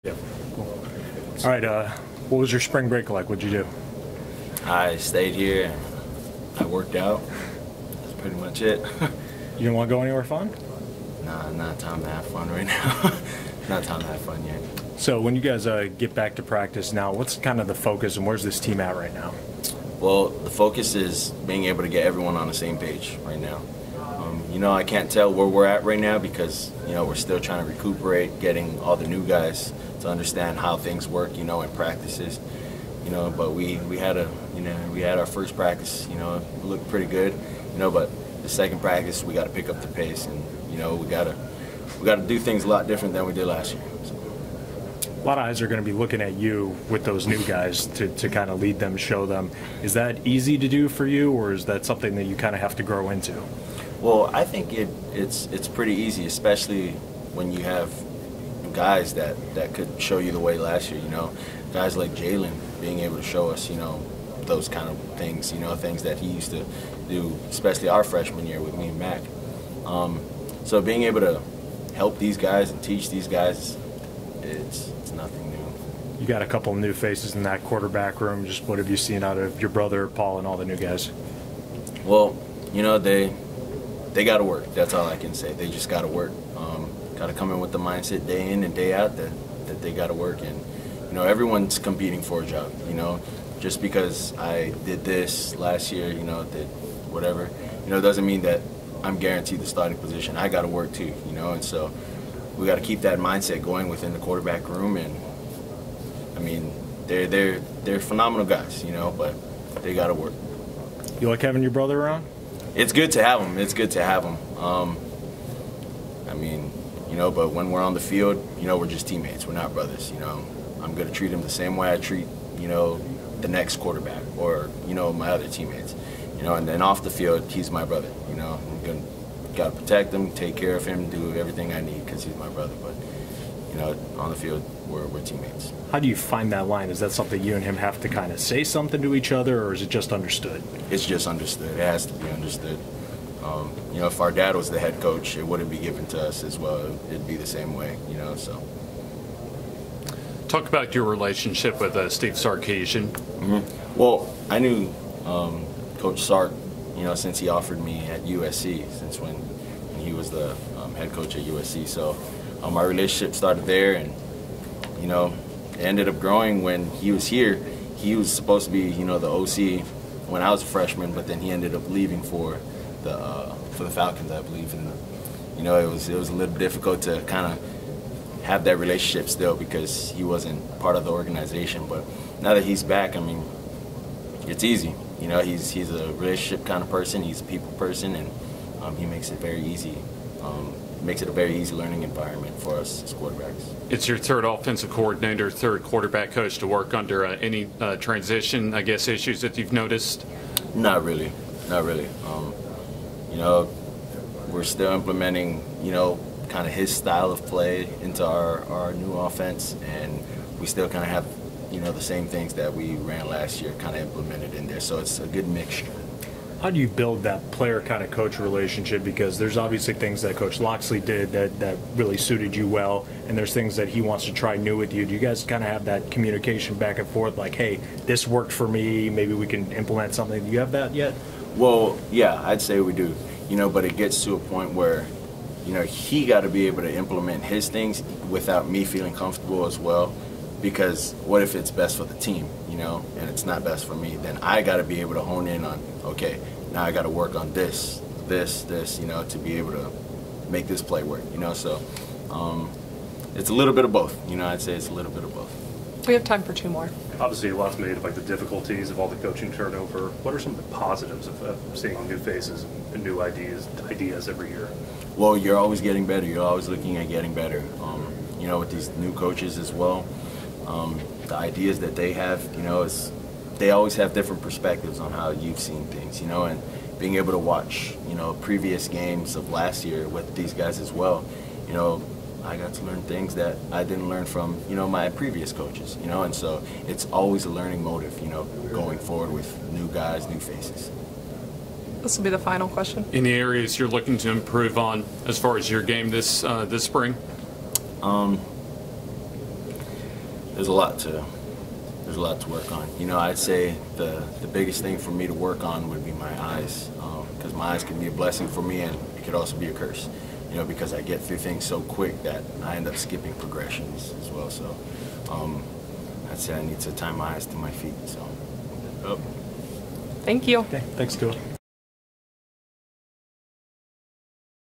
Yeah. Cool. All right. What was your spring break like? What'd you do? I stayed here and I worked out. That's pretty much it. You didn't want to go anywhere fun? Nah, not time to have fun right now. Not time to have fun yet. So when you guys get back to practice now, what's kind of the focus and where's this team at right now? Well, the focus is being able to get everyone on the same page right now. I can't tell where we're at right now because, we're still trying to recuperate, getting all the new guys to understand how things work, in practices. But we had our first practice, it looked pretty good, but the second practice we got to pick up the pace and, we got to do things a lot different than we did last year. So. A lot of eyes are going to be looking at you with those new guys to kind of lead them, show them. Is that easy to do for you, or is that something that you kind of have to grow into? Well, I think it's pretty easy, especially when you have guys that could show you the way last year, guys like Jalen being able to show us, those kind of things, things that he used to do, especially our freshman year with me and Mac. So being able to help these guys and teach these guys, it's nothing new. You got a couple of new faces in that quarterback room. Just what have you seen out of your brother, Paul, and all the new guys? Well, they got to work. That's all I can say. They just got to work. Got to come in with the mindset day in and day out that they got to work. And, everyone's competing for a job, Just because I did this last year, did whatever, doesn't mean that I'm guaranteed the starting position. I got to work too, and so we got to keep that mindset going within the quarterback room. And I mean, they're phenomenal guys, but they got to work. You like having your brother around? It's good to have him. It's good to have him. But when we're on the field, we're just teammates. We're not brothers. I'm going to treat him the same way I treat, the next quarterback or, my other teammates. And then off the field, he's my brother. I'm going to protect him, take care of him, do everything I need because he's my brother. But, on the field, we're teammates. How do you find that line? Is that something you and him have to kind of say something to each other, or is it just understood? It's just understood. It has to be understood. If our dad was the head coach, it wouldn't be given to us as well. It'd be the same way, so. Talk about your relationship with Steve Sarkisian. Mm-hmm. Well, I knew Coach Sark, since he offered me at USC, since when he was the head coach at USC. So my relationship started there, and, it ended up growing when he was here. He was supposed to be, the OC when I was a freshman, but then he ended up leaving for the Falcons, I believe. And, it was a little difficult to kind of have that relationship still because he wasn't part of the organization. But now that he's back, I mean, it's easy. He's a relationship kind of person. He's a people person, and he makes it very easy. Makes it a very easy learning environment for us as quarterbacks. It's your third offensive coordinator, third quarterback coach to work under. Any transition, I guess, issues that you've noticed? Not really. We're still implementing, kind of his style of play into our new offense, and we still kind of have, the same things that we ran last year kind of implemented in there. So it's a good mixture. How do you build that player kind of coach relationship? Because there's obviously things that Coach Loxley did that really suited you well, and there's things that he wants to try new with you. Do you guys kind of have that communication back and forth, like, hey, this worked for me, maybe we can implement something? Do you have that yet? Well, yeah, I'd say we do. But it gets to a point where, he got to be able to implement his things without me feeling comfortable as well. Because what if it's best for the team, and it's not best for me? Then I got to be able to hone in on, okay, now I got to work on this, to be able to make this play work, So it's a little bit of both, I'd say it's a little bit of both. We have time for two more. Obviously, a lot's made of the difficulties of all the coaching turnover. What are some of the positives of seeing new faces and new ideas every year? Well, you're always getting better. You're always looking at getting better. With these new coaches as well, the ideas that they have, they always have different perspectives on how you've seen things, and being able to watch, previous games of last year with these guys as well, I got to learn things that I didn't learn from, my previous coaches, and so it's always a learning motive, going forward with new guys, new faces. This will be the final question. Any areas you're looking to improve on as far as your game this spring? there's a lot to work on. You know, I'd say the biggest thing for me to work on would be my eyes, because my eyes can be a blessing for me and it could also be a curse. You know, because I get through things so quick that I end up skipping progressions as well. So I'd say I need to tie my eyes to my feet. So. Thank you. Okay, thanks, Tua.